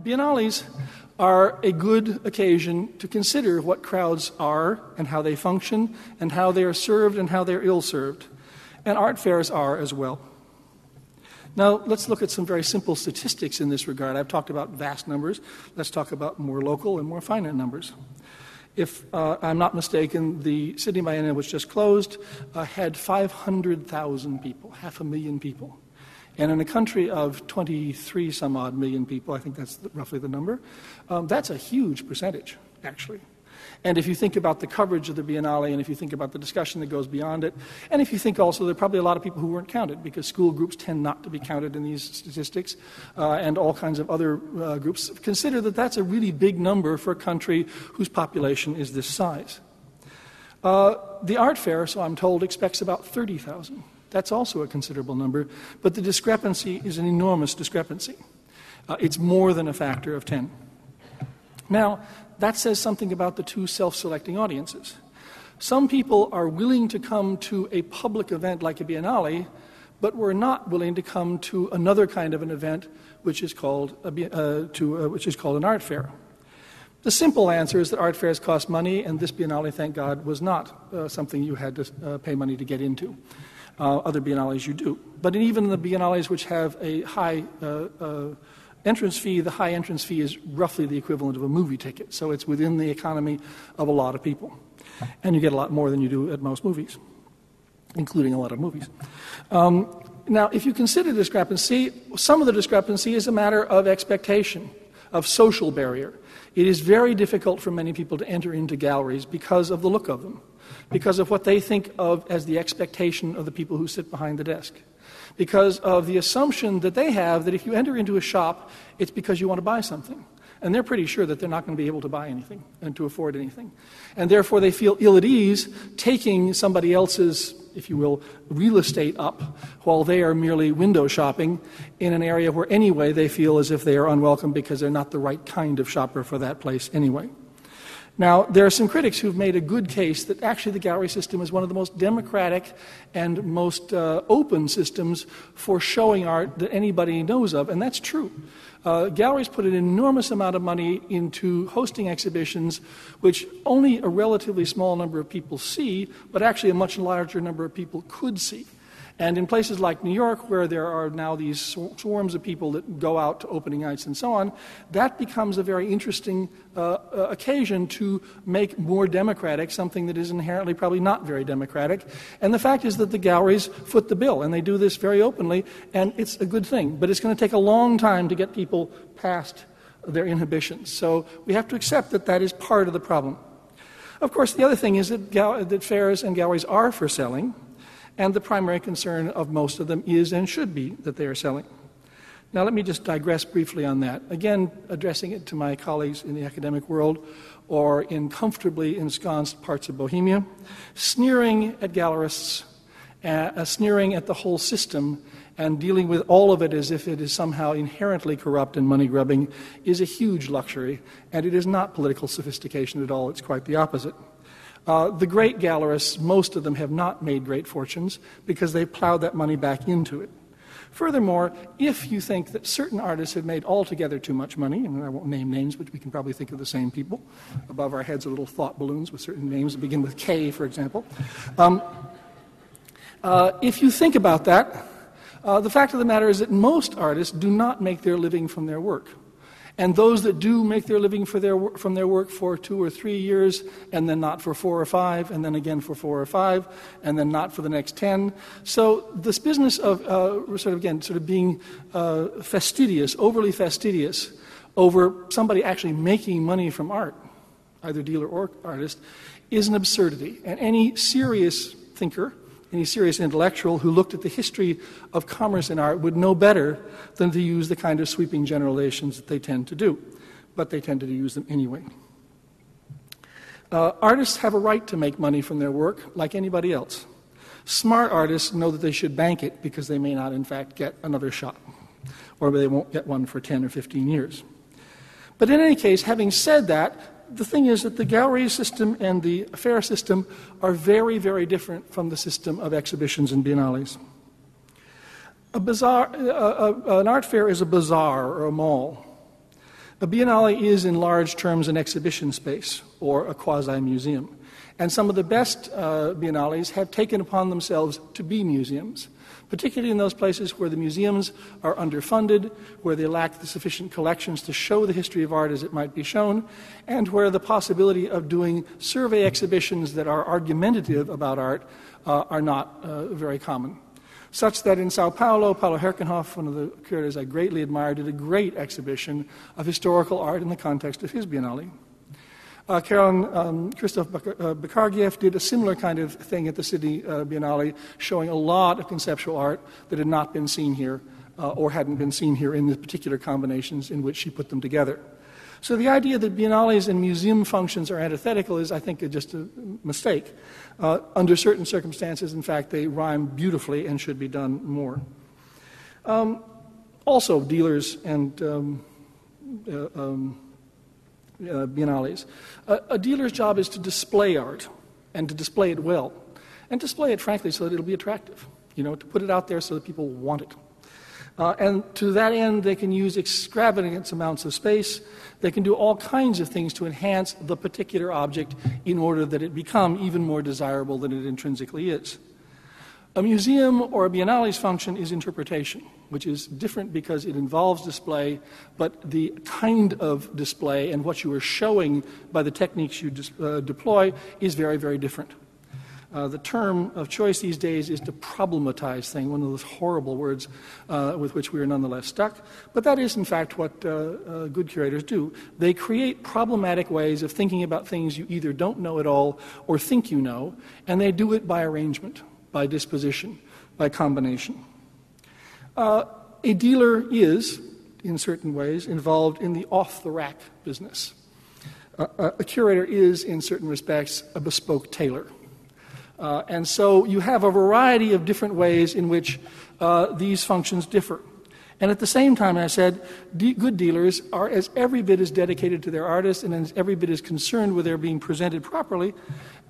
Biennales are a good occasion to consider what crowds are and how they function and how they are served and how they're ill-served. And art fairs are as well. Now, let's look at some very simple statistics in this regard. I've talked about vast numbers. Let's talk about more local and more finite numbers. If I'm not mistaken, the Sydney Biennial, which just closed, had 500,000 people, 500,000 people. And in a country of 23 some odd million people, I think that's roughly the number, that's a huge percentage, actually. And if you think about the coverage of the Biennale, and if you think about the discussion that goes beyond it, and if you think also there are probably a lot of people who weren't counted, because school groups tend not to be counted in these statistics, and all kinds of other groups, consider that that's a really big number for a country whose population is this size. The art fair, so I'm told, expects about 30,000. That's also a considerable number, but the discrepancy is an enormous discrepancy. It's more than a factor of 10. Now, that says something about the two self-selecting audiences. Some people are willing to come to a public event like a Biennale, but we're not willing to come to another kind of an event which is called an art fair. The simple answer is that art fairs cost money, and this Biennale, thank God, was not something you had to pay money to get into. Other Biennales you do. But even in the Biennales which have a high entrance fee, the high entrance fee is roughly the equivalent of a movie ticket. So it's within the economy of a lot of people. And you get a lot more than you do at most movies, including a lot of movies. Now, if you consider discrepancy, some of the discrepancy is a matter of expectation, of social barrier. It is very difficult for many people to enter into galleries because of the look of them, because of what they think of as the expectation of the people who sit behind the desk, because of the assumption that they have that if you enter into a shop, it's because you want to buy something. And they're pretty sure that they're not going to be able to buy anything and to afford anything. And therefore they feel ill at ease taking somebody else's, if you will, real estate up while they are merely window shopping in an area where anyway they feel as if they are unwelcome because they're not the right kind of shopper for that place anyway. Now, there are some critics who've made a good case that actually the gallery system is one of the most democratic and most open systems for showing art that anybody knows of, and that's true. Galleries put an enormous amount of money into hosting exhibitions which only a relatively small number of people see, but actually a much larger number of people could see. And in places like New York, where there are now these swarms of people that go out to opening nights and so on, that becomes a very interesting occasion to make more democratic something that is inherently probably not very democratic. And the fact is that the galleries foot the bill, and they do this very openly, and it's a good thing. But it's going to take a long time to get people past their inhibitions. So we have to accept that that is part of the problem. Of course, the other thing is that fairs and galleries are for selling, and the primary concern of most of them is and should be that they are selling. Now let me just digress briefly on that. Again, addressing it to my colleagues in the academic world or in comfortably ensconced parts of Bohemia, sneering at gallerists, sneering at the whole system, and dealing with all of it as if it is somehow inherently corrupt and money-grubbing is a huge luxury, and it is not political sophistication at all. It's quite the opposite. The great gallerists, most of them have not made great fortunes because they plowed that money back into it. Furthermore, if you think that certain artists have made altogether too much money, and I won't name names, but we can probably think of the same people. Above our heads are little thought balloons with certain names that begin with K, for example. If you think about that, the fact of the matter is that most artists do not make their living from their work. And those that do make their living from their work for 2 or 3 years, and then not for 4 or 5, and then again for 4 or 5, and then not for the next 10. So this business of being fastidious, overly fastidious, over somebody actually making money from art, either dealer or artist, is an absurdity. And any serious thinker, any serious intellectual who looked at the history of commerce in art would know better than to use the kind of sweeping generalizations that they tend to do. But they tend to use them anyway. Artists have a right to make money from their work like anybody else. Smart artists know that they should bank it because they may not in fact get another shot, or they won't get one for 10 or 15 years. But in any case, having said that, the thing is that the gallery system and the fair system are very, very different from the system of exhibitions and biennales. An art fair is a bazaar or a mall. A biennale is, in large terms, an exhibition space or a quasi-museum. And some of the best biennales have taken upon themselves to be museums, particularly in those places where the museums are underfunded, where they lack the sufficient collections to show the history of art as it might be shown, and where the possibility of doing survey exhibitions that are argumentative about art are not very common. Such that in Sao Paulo, Paulo Herkenhoff, one of the curators I greatly admired, did a great exhibition of historical art in the context of his biennale. Christoph Bakargiev did a similar kind of thing at the Sydney Biennale, showing a lot of conceptual art that had not been seen here or hadn't been seen here in the particular combinations in which she put them together. So the idea that biennales and museum functions are antithetical is, I think, just a mistake. Under certain circumstances, in fact, they rhyme beautifully and should be done more. Also, dealers and biennales. A dealer's job is to display art and to display it well, and display it, frankly, so that it'll be attractive, to put it out there so that people want it. And to that end, they can use extravagant amounts of space. They can do all kinds of things to enhance the particular object in order that it become even more desirable than it intrinsically is. A museum or a biennale's function is interpretation, which is different because it involves display, but the kind of display and what you are showing by the techniques you deploy is very, very different. The term of choice these days is to problematize things, one of those horrible words with which we are nonetheless stuck. But that is, in fact, what good curators do. They create problematic ways of thinking about things you either don't know at all or think you know, and they do it by arrangement, by disposition, by combination. A dealer is, in certain ways, involved in the off-the-rack business. A curator is, in certain respects, a bespoke tailor. And so you have a variety of different ways in which these functions differ. And at the same time, I said, good dealers are every bit as dedicated to their artists and as every bit as concerned with their being presented properly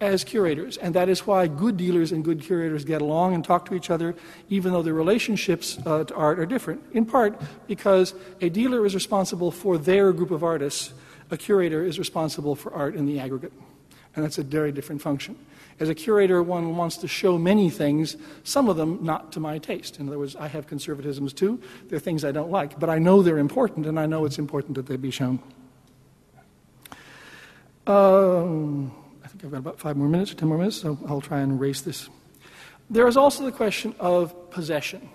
as curators. And that is why good dealers and good curators get along and talk to each other, even though their relationships to art are different, in part because a dealer is responsible for their group of artists. A curator is responsible for art in the aggregate. And that's a very different function. As a curator, one wants to show many things, some of them not to my taste. In other words, I have conservatisms too. There are things I don't like, but I know they're important, and I know it's important that they be shown. I think I've got about 5 more minutes or 10 more minutes, so I'll try and erase this. There is also the question of possession.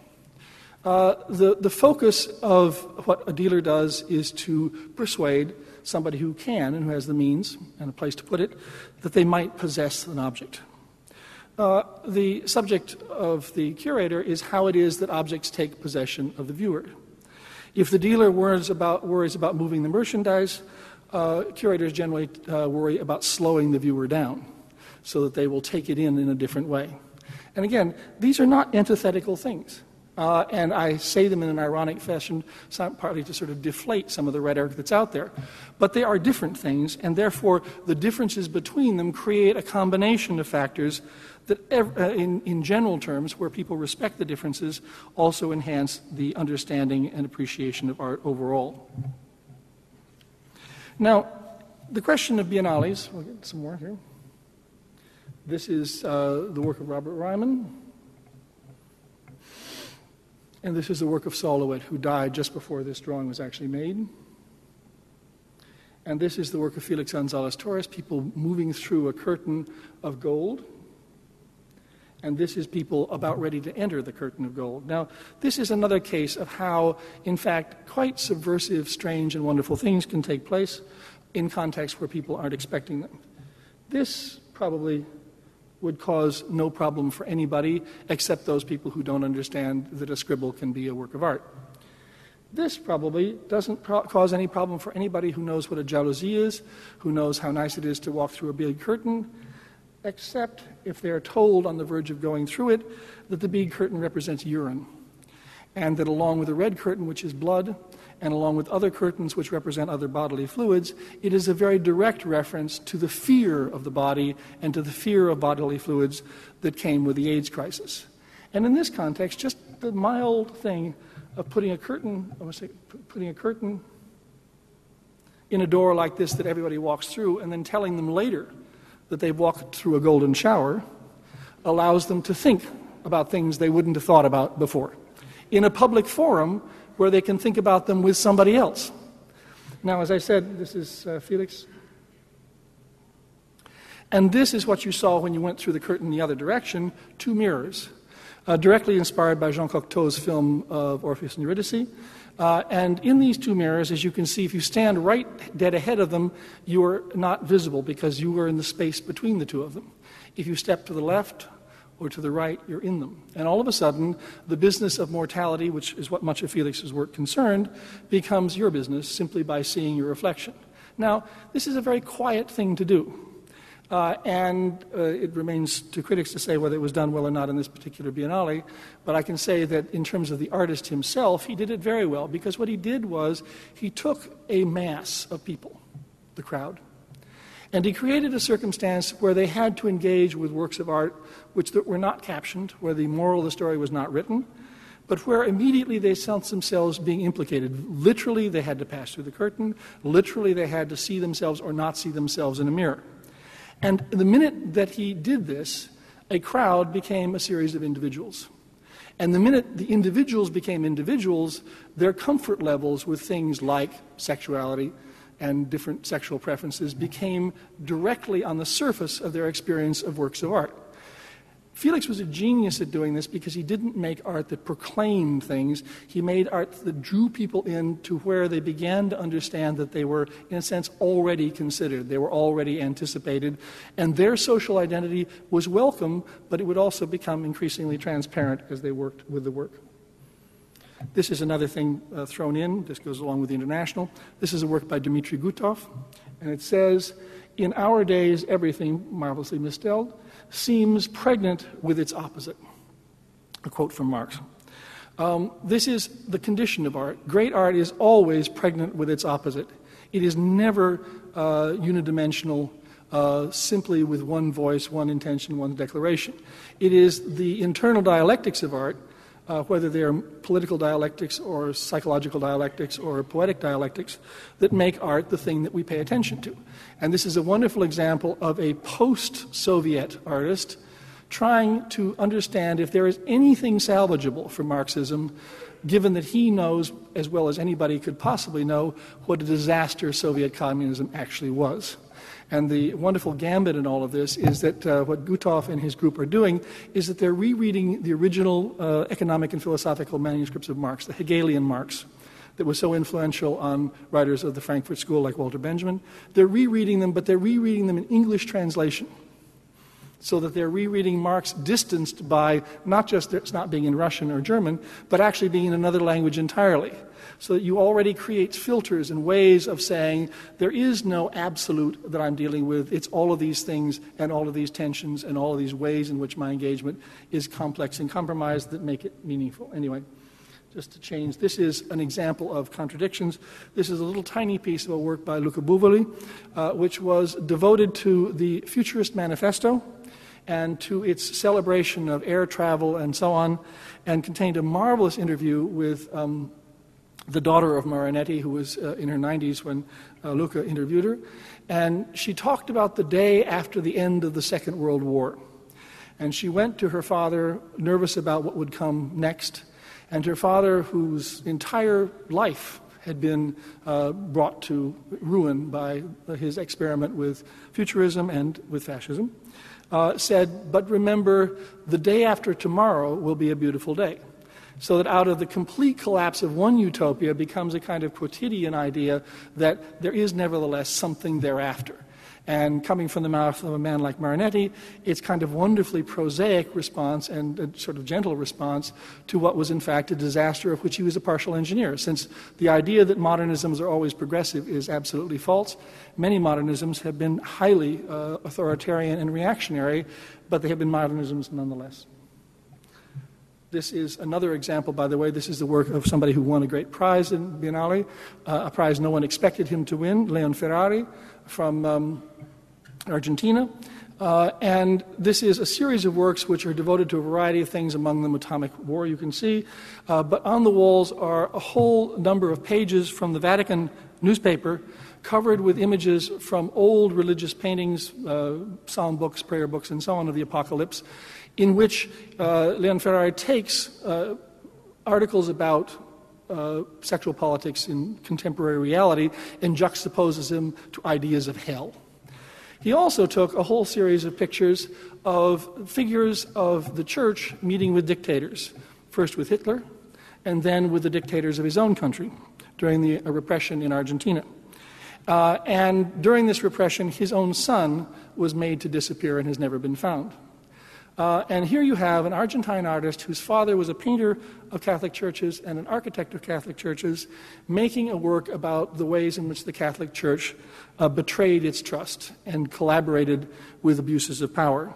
The focus of what a dealer does is to persuade somebody who can and who has the means and a place to put it, that they might possess an object. The subject of the curator is how it is that objects take possession of the viewer. If the dealer worries about moving the merchandise, curators generally worry about slowing the viewer down so that they will take it in a different way. And again, these are not antithetical things. And I say them in an ironic fashion, partly to sort of deflate some of the rhetoric that's out there. But they are different things, and therefore the differences between them create a combination of factors that, in general terms, where people respect the differences, also enhance the understanding and appreciation of art overall. Now, the question of biennales, we'll get some more here. This is the work of Robert Ryman. And this is the work of Saul Lewitt, who died just before this drawing was actually made. And this is the work of Felix Gonzalez Torres, people moving through a curtain of gold. And this is people about ready to enter the curtain of gold. Now, this is another case of how, in fact, quite subversive, strange, and wonderful things can take place in contexts where people aren't expecting them. This probably would cause no problem for anybody except those people who don't understand that a scribble can be a work of art. This probably doesn't cause any problem for anybody who knows what a jalousie is, who knows how nice it is to walk through a big curtain, except if they're told on the verge of going through it that the big curtain represents urine, and that along with the red curtain, which is blood, and along with other curtains which represent other bodily fluids, it is a very direct reference to the fear of the body and to the fear of bodily fluids that came with the AIDS crisis. And in this context, just the mild thing of putting a curtain in a door like this that everybody walks through, and then telling them later that they've walked through a golden shower allows them to think about things they wouldn't have thought about before in a public forum where they can think about them with somebody else. Now, as I said, this is Felix. And this is what you saw when you went through the curtain the other direction, two mirrors, directly inspired by Jean Cocteau's film of Orpheus and Eurydice. And in these two mirrors, as you can see, if you stand right dead ahead of them, you are not visible because you are in the space between the two of them. If you step to the left or to the right, you're in them. And all of a sudden, the business of mortality, which is what much of Felix's work concerned, becomes your business simply by seeing your reflection. Now, this is a very quiet thing to do. And it remains to critics to say whether it was done well or not in this particular Biennale, but I can say that in terms of the artist himself, he did it very well, because what he did was he took a mass of people, the crowd, and he created a circumstance where they had to engage with works of art which were not captioned, where the moral of the story was not written, but where immediately they felt themselves being implicated. Literally, they had to pass through the curtain. Literally, they had to see themselves or not see themselves in a mirror. And the minute that he did this, a crowd became a series of individuals. And the minute the individuals became individuals, their comfort levels with things like sexuality and different sexual preferences became directly on the surface of their experience of works of art. Felix was a genius at doing this because he didn't make art that proclaimed things. He made art that drew people in to where they began to understand that they were, in a sense, already considered. They were already anticipated. And their social identity was welcome, but it would also become increasingly transparent as they worked with the work. This is another thing thrown in. This goes along with the International. This is a work by Dmitry Gutov. And it says, "In our days, everything," marvelously misspelled, "seems pregnant with its opposite." A quote from Marx. This is the condition of art. Great art is always pregnant with its opposite. It is never unidimensional, simply with one voice, one intention, one declaration. It is the internal dialectics of art, whether they are political dialectics or psychological dialectics or poetic dialectics, that make art the thing that we pay attention to. And this is a wonderful example of a post-Soviet artist trying to understand if there is anything salvageable for Marxism, given that he knows, as well as anybody could possibly know, what a disaster Soviet communism actually was. And the wonderful gambit in all of this is that what Gutov and his group are doing is that they're rereading the original economic and philosophical manuscripts of Marx, the Hegelian Marx, that was so influential on writers of the Frankfurt School like Walter Benjamin. They're rereading them, but they're rereading them in English translation, so that they're rereading Marx distanced by not just it's not being in Russian or German, but actually being in another language entirely. So that you already create filters and ways of saying there is no absolute that I'm dealing with. It's all of these things and all of these tensions and all of these ways in which my engagement is complex and compromised that make it meaningful. Anyway, just to change, this is an example of contradictions. This is a little tiny piece of a work by Luca Buvoli, which was devoted to the Futurist Manifesto and to its celebration of air travel and so on, and contained a marvelous interview with the daughter of Marinetti, who was in her 90s when Luca interviewed her. And she talked about the day after the end of the Second World War. And she went to her father, nervous about what would come next. And her father, whose entire life had been brought to ruin by his experiment with futurism and with fascism, said, "But remember, the day after tomorrow will be a beautiful day." So that out of the complete collapse of one utopia becomes a kind of quotidian idea that there is nevertheless something thereafter. And coming from the mouth of a man like Marinetti, it's kind of wonderfully prosaic response and a sort of gentle response to what was in fact a disaster of which he was a partial engineer. Since the idea that modernisms are always progressive is absolutely false, many modernisms have been highly authoritarian and reactionary, but they have been modernisms nonetheless. This is another example, by the way. This is the work of somebody who won a great prize in Biennale, a prize no one expected him to win, Leon Ferrari from Argentina. And this is a series of works which are devoted to a variety of things, among them atomic war, you can see. But on the walls are a whole number of pages from the Vatican newspaper covered with images from old religious paintings, psalm books, prayer books, and so on of the apocalypse, in which Leon Ferrari takes articles about sexual politics in contemporary reality and juxtaposes them to ideas of hell. He also took a whole series of pictures of figures of the church meeting with dictators, first with Hitler, and then with the dictators of his own country during the repression in Argentina. And during this repression, his own son was made to disappear and has never been found. And here you have an Argentine artist whose father was a painter of Catholic churches and an architect of Catholic churches, making a work about the ways in which the Catholic Church betrayed its trust and collaborated with abuses of power.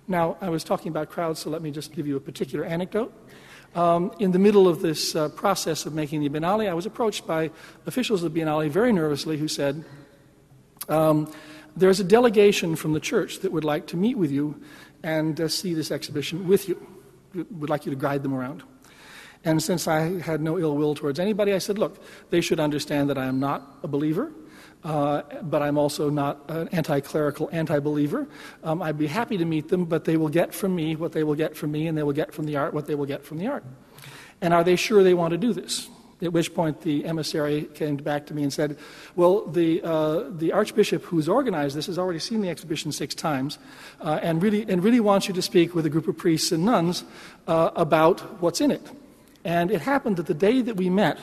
Now, I was talking about crowds, so let me just give you a particular anecdote. In the middle of this process of making the Biennale, I was approached by officials of the Biennale very nervously who said, there's a delegation from the church that would like to meet with you and see this exhibition with you. Would like you to guide them around. And since I had no ill will towards anybody, I said, look, they should understand that I am not a believer, but I'm also not an anti-clerical anti-believer. I'd be happy to meet them, but they will get from me what they will get from me, and they will get from the art what they will get from the art. And are they sure they want to do this? At which point the emissary came back to me and said, well, the archbishop who's organized this has already seen the exhibition 6 times and really wants you to speak with a group of priests and nuns about what's in it. And it happened that the day that we met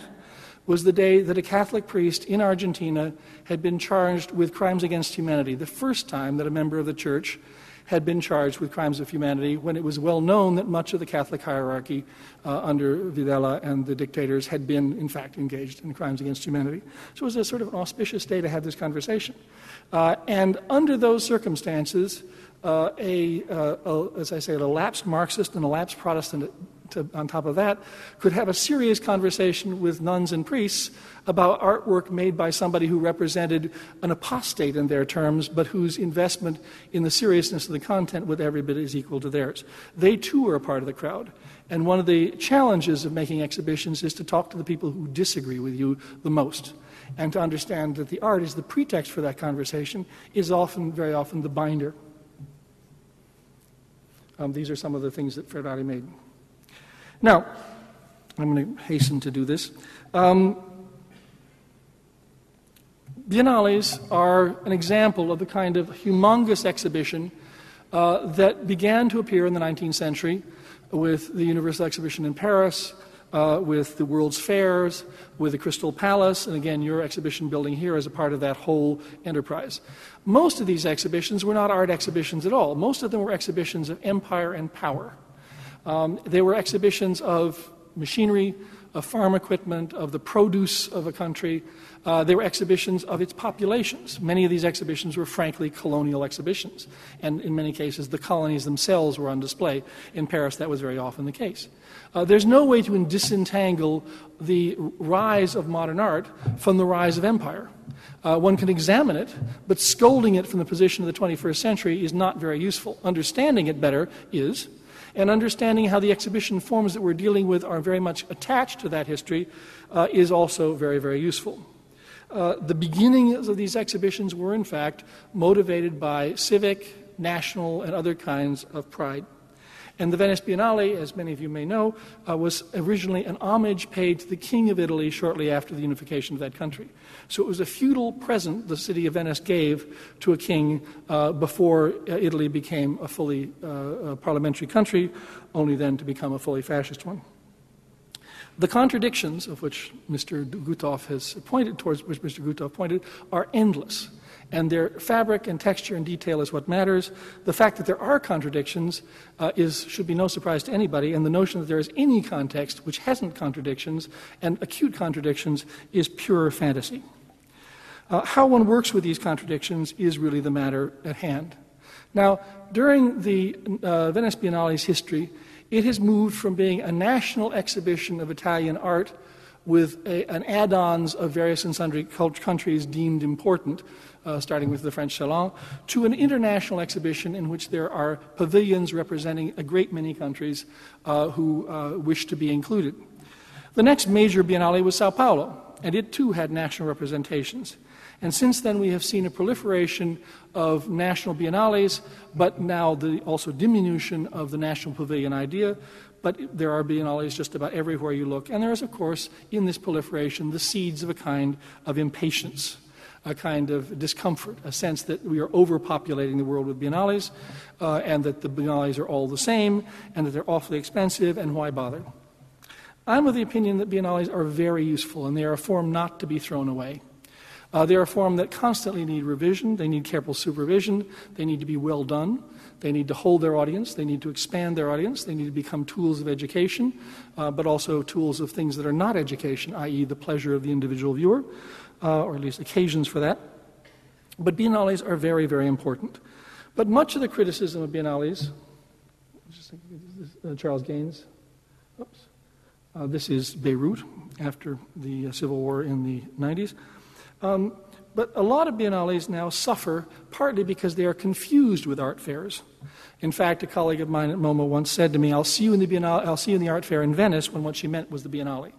was the day that a Catholic priest in Argentina had been charged with crimes against humanity, the first time that a member of the church had been charged with crimes of humanity, when it was well known that much of the Catholic hierarchy under Videla and the dictators had been, in fact, engaged in crimes against humanity. So it was a sort of an auspicious day to have this conversation. And under those circumstances, as I say, a lapsed Marxist and a lapsed Protestant on top of that, could have a serious conversation with nuns and priests about artwork made by somebody who represented an apostate in their terms, but whose investment in the seriousness of the content with every bit is equal to theirs. They too are a part of the crowd. And one of the challenges of making exhibitions is to talk to the people who disagree with you the most, and to understand that the art is the pretext for that conversation, is very often the binder. These are some of the things that Ferrari made. Now, I'm going to hasten to do this. Biennales are an example of the kind of humongous exhibition that began to appear in the 19th century with the Universal Exhibition in Paris, with the World's Fairs, with the Crystal Palace, and again, your exhibition building here is a part of that whole enterprise. Most of these exhibitions were not art exhibitions at all. Most of them were exhibitions of empire and power. They were exhibitions of machinery, of farm equipment, of the produce of a country. They were exhibitions of its populations. Many of these exhibitions were frankly colonial exhibitions, and in many cases the colonies themselves were on display. In Paris that was very often the case. There's no way to disentangle the rise of modern art from the rise of empire. One can examine it, but scolding it from the position of the 21st century is not very useful. Understanding it better is. And understanding how the exhibition forms that we're dealing with are very much attached to that history is also very, very useful. The beginnings of these exhibitions were, in fact, motivated by civic, national, and other kinds of pride. And the Venice Biennale, as many of you may know, was originally an homage paid to the King of Italy shortly after the unification of that country. So it was a feudal present the city of Venice gave to a king before Italy became a fully parliamentary country, only then to become a fully fascist one. The contradictions of which Mr. Gutoff has pointed, towards which Mr. Gutoff pointed, are endless. And their fabric and texture and detail is what matters. The fact that there are contradictions should be no surprise to anybody, and the notion that there is any context which hasn't contradictions and acute contradictions is pure fantasy. How one works with these contradictions is really the matter at hand. Now, during the Venice Biennale's history, it has moved from being a national exhibition of Italian art with an add-ons of various and sundry countries deemed important, starting with the French Salon, to an international exhibition in which there are pavilions representing a great many countries who wish to be included. The next major Biennale was Sao Paulo, and it too had national representations. And since then, we have seen a proliferation of national biennales, but now also diminution of the national pavilion idea. But there are biennales just about everywhere you look. And there is, of course, in this proliferation, the seeds of a kind of impatience, a kind of discomfort, a sense that we are overpopulating the world with biennales, and that the biennales are all the same, and that they're awfully expensive, and why bother? I'm of the opinion that biennales are very useful, and they are a form not to be thrown away. They're a form that constantly need revision, they need careful supervision, they need to be well done, they need to hold their audience, they need to expand their audience, they need to become tools of education, but also tools of things that are not education, i.e. the pleasure of the individual viewer, or at least occasions for that. But biennales are very, very important. But much of the criticism of biennales, Charles Gaines, this is Beirut after the civil war in the 90s. But a lot of biennales now suffer partly because they are confused with art fairs. In fact, a colleague of mine at MoMA once said to me, I'll see you in the art fair in Venice, when what she meant was the biennale.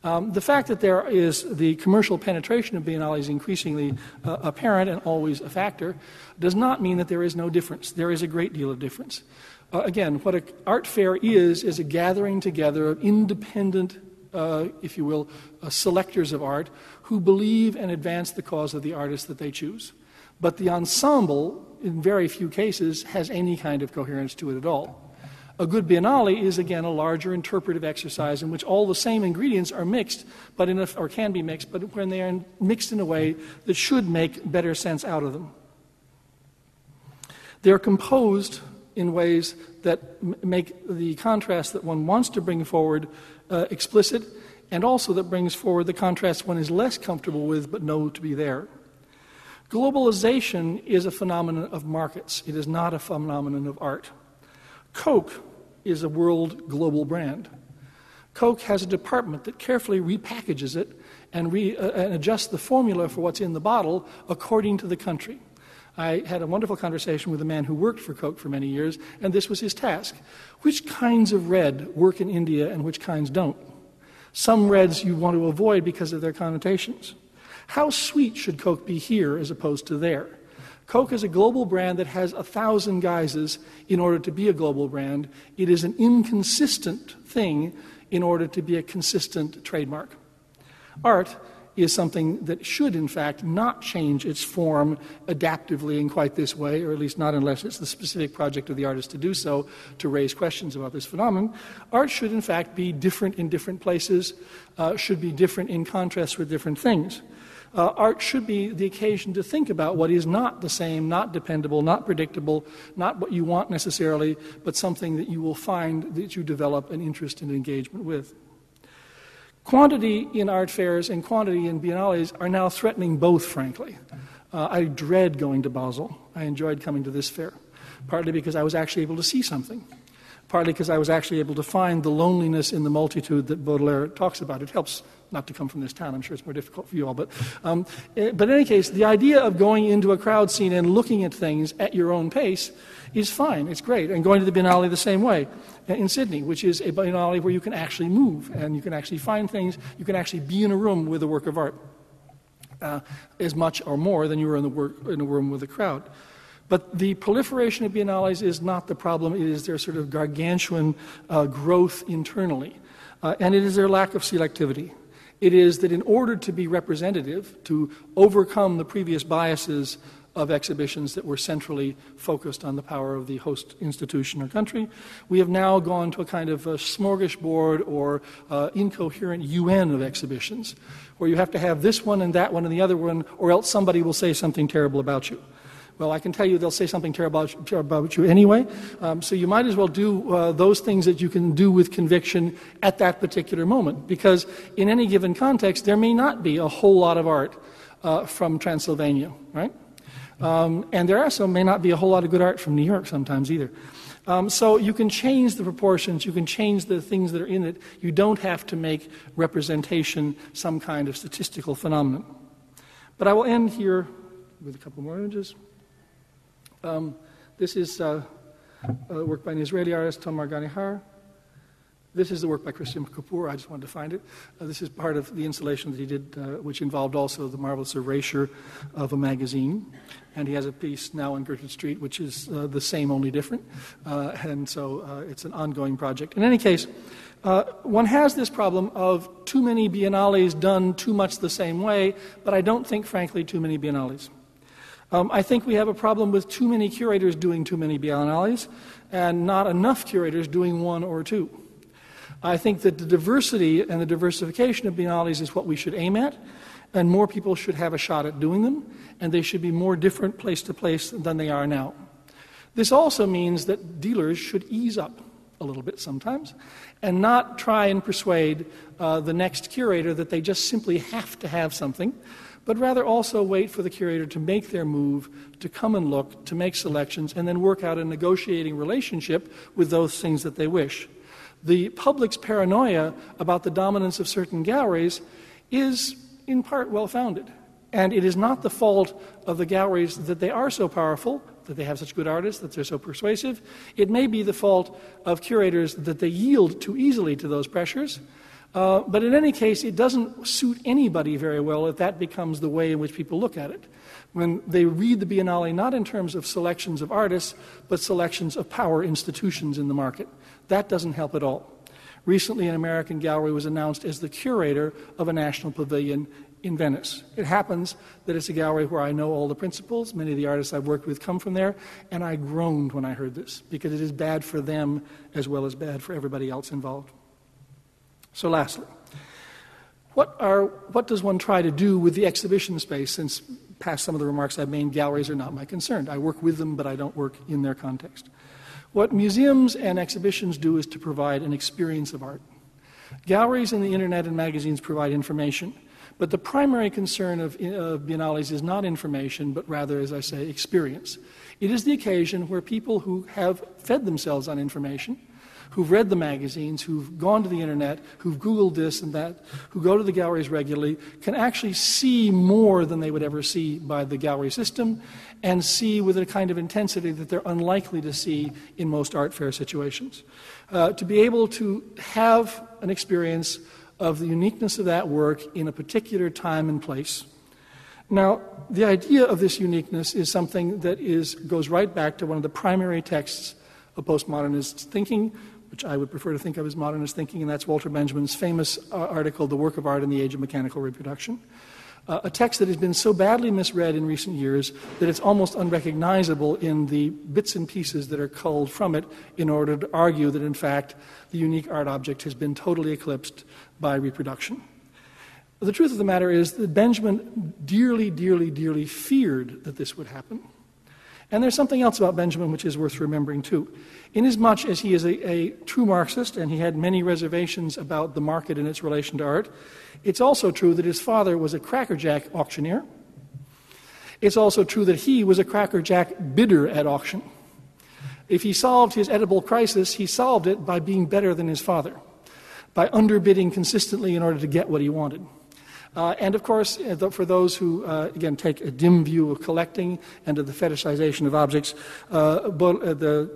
The fact that there is the commercial penetration of biennales increasingly apparent and always a factor does not mean that there is no difference. There is a great deal of difference. Again, what an art fair is a gathering together of independent, if you will, selectors of art who believe and advance the cause of the artist that they choose. But the ensemble, in very few cases, has any kind of coherence to it at all. A good biennale is, again, a larger interpretive exercise in which all the same ingredients are mixed, or can be mixed, but when they are mixed in a way that should make better sense out of them. They're composed in ways that make the contrast that one wants to bring forward explicit, and also that brings forward the contrast one is less comfortable with but know to be there. Globalization is a phenomenon of markets. It is not a phenomenon of art. Coke is a world global brand. Coke has a department that carefully repackages it and adjusts the formula for what's in the bottle according to the country. I had a wonderful conversation with a man who worked for Coke for many years, and this was his task. Which kinds of red work in India and which kinds don't? Some reds you want to avoid because of their connotations. How sweet should Coke be here as opposed to there? Coke is a global brand that has 1,000 guises in order to be a global brand. It is an inconsistent thing in order to be a consistent trademark. Art is something that should, in fact, not change its form adaptively in quite this way, or at least not unless it's the specific project of the artist to do so, to raise questions about this phenomenon. Art should, in fact, be different in different places, should be different in contrast with different things. Art should be the occasion to think about what is not the same, not dependable, not predictable, not what you want necessarily, but something that you will find that you develop an interest and engagement with. Quantity in art fairs and quantity in biennales are now threatening both, frankly. I dread going to Basel. I enjoyed coming to this fair, partly because I was actually able to see something, partly because I was actually able to find the loneliness in the multitude that Baudelaire talks about. It helps not to come from this town. I'm sure it's more difficult for you all. But in any case, the idea of going into a crowd scene and looking at things at your own pace is fine. It's great. And going to the Biennale the same way in Sydney, which is a Biennale where you can actually move and you can actually find things. You can actually be in a room with a work of art as much or more than you were in a room with a crowd. But the proliferation of biennales is not the problem. It is their sort of gargantuan growth internally. And it is their lack of selectivity. It is that in order to be representative, to overcome the previous biases of exhibitions that were centrally focused on the power of the host institution or country, we have now gone to a kind of a smorgasbord or incoherent UN of exhibitions, where you have to have this one and that one and the other one, or else somebody will say something terrible about you. Well, I can tell you they'll say something terrible about you anyway, so you might as well do those things that you can do with conviction at that particular moment, because in any given context, there may not be a whole lot of art from Transylvania, right? And there also may not be a whole lot of good art from New York sometimes either. So you can change the proportions, you can change the things that are in it. You don't have to make representation some kind of statistical phenomenon. But I will end here with a couple more images. This is work by an Israeli artist, Tamar Ganihar. This is the work by Christian Kapoor. I just wanted to find it. This is part of the installation that he did, which involved also the marvelous erasure of a magazine. And he has a piece now on Gertrude Street, which is the same, only different. And so it's an ongoing project. In any case, one has this problem of too many biennales done too much the same way, but I don't think, frankly, too many biennales. I think we have a problem with too many curators doing too many biennales and not enough curators doing one or two. I think that the diversity and the diversification of biennales is what we should aim at, and more people should have a shot at doing them, and they should be more different place to place than they are now. This also means that dealers should ease up a little bit sometimes and not try and persuade the next curator that they just simply have to have something, but rather also wait for the curator to make their move, to come and look, to make selections, and then work out a negotiating relationship with those things that they wish. The public's paranoia about the dominance of certain galleries is in part well-founded. And it is not the fault of the galleries that they are so powerful, that they have such good artists, that they're so persuasive. It may be the fault of curators that they yield too easily to those pressures. But in any case, it doesn't suit anybody very well if that becomes the way in which people look at it. When they read the Biennale not in terms of selections of artists, but selections of power institutions in the market. That doesn't help at all. Recently, an American gallery was announced as the curator of a national pavilion in Venice. It happens that it's a gallery where I know all the principals. Many of the artists I've worked with come from there, and I groaned when I heard this, because it is bad for them as well as bad for everybody else involved. So lastly, what does one try to do with the exhibition space? Since past some of the remarks I've made, galleries are not my concern. I work with them, but I don't work in their context. What museums and exhibitions do is to provide an experience of art. Galleries and the internet and magazines provide information, but the primary concern of biennales is not information, but rather, as I say, experience. It is the occasion where people who have fed themselves on information, who've read the magazines, who've gone to the internet, who've Googled this and that, who go to the galleries regularly, can actually see more than they would ever see by the gallery system, and see with a kind of intensity that they're unlikely to see in most art fair situations. To be able to have an experience of the uniqueness of that work in a particular time and place. Now, the idea of this uniqueness is something that goes right back to one of the primary texts of postmodernist thinking, which I would prefer to think of as modernist thinking, and that's Walter Benjamin's famous article, The Work of Art in the Age of Mechanical Reproduction. A text that has been so badly misread in recent years that it's almost unrecognizable in the bits and pieces that are culled from it in order to argue that, in fact, the unique art object has been totally eclipsed by reproduction. The truth of the matter is that Benjamin dearly, dearly, dearly feared that this would happen. And there's something else about Benjamin which is worth remembering too. Inasmuch as he is a true Marxist and he had many reservations about the market and its relation to art, it's also true that his father was a crackerjack auctioneer. It's also true that he was a crackerjack bidder at auction. If he solved his edible crisis, he solved it by being better than his father, by underbidding consistently in order to get what he wanted. And of course, for those who, again, take a dim view of collecting and of the fetishization of objects,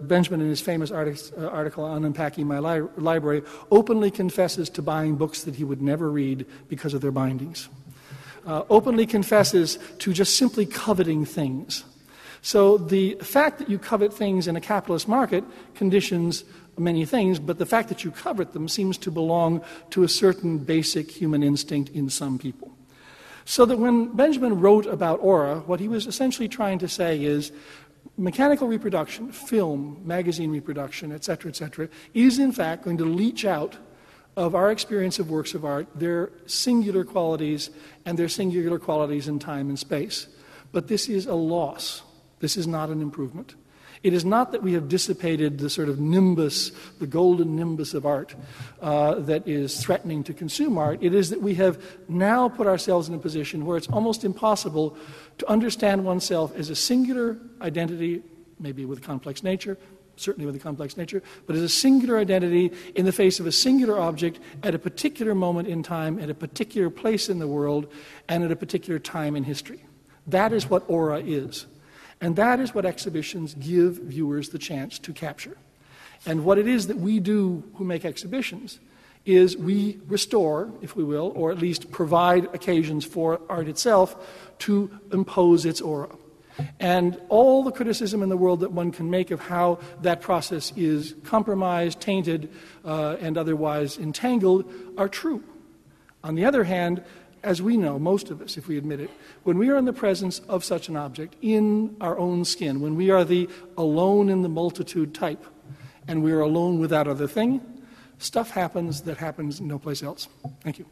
Benjamin, in his famous article on Unpacking My Library, openly confesses to buying books that he would never read because of their bindings. Openly confesses to just simply coveting things. So the fact that you covet things in a capitalist market conditions many things, but the fact that you covet them seems to belong to a certain basic human instinct in some people. So that when Benjamin wrote about aura, what he was essentially trying to say is mechanical reproduction, film, magazine reproduction, etc., is in fact going to leach out of our experience of works of art their singular qualities and their singular qualities in time and space. But this is a loss. This is not an improvement. It is not that we have dissipated the sort of nimbus, the golden nimbus of art that is threatening to consume art. It is that we have now put ourselves in a position where it's almost impossible to understand oneself as a singular identity, maybe with a complex nature, certainly with a complex nature, but as a singular identity in the face of a singular object at a particular moment in time, at a particular place in the world, and at a particular time in history. That is what aura is. And that is what exhibitions give viewers the chance to capture. And what it is that we do who make exhibitions is we restore, if we will, or at least provide occasions for art itself to impose its aura. And all the criticism in the world that one can make of how that process is compromised, tainted, and otherwise entangled are true. On the other hand, as we know, most of us, if we admit it, when we are in the presence of such an object in our own skin, when we are the alone in the multitude type, and we are alone with that other thing, stuff happens that happens no place else. Thank you.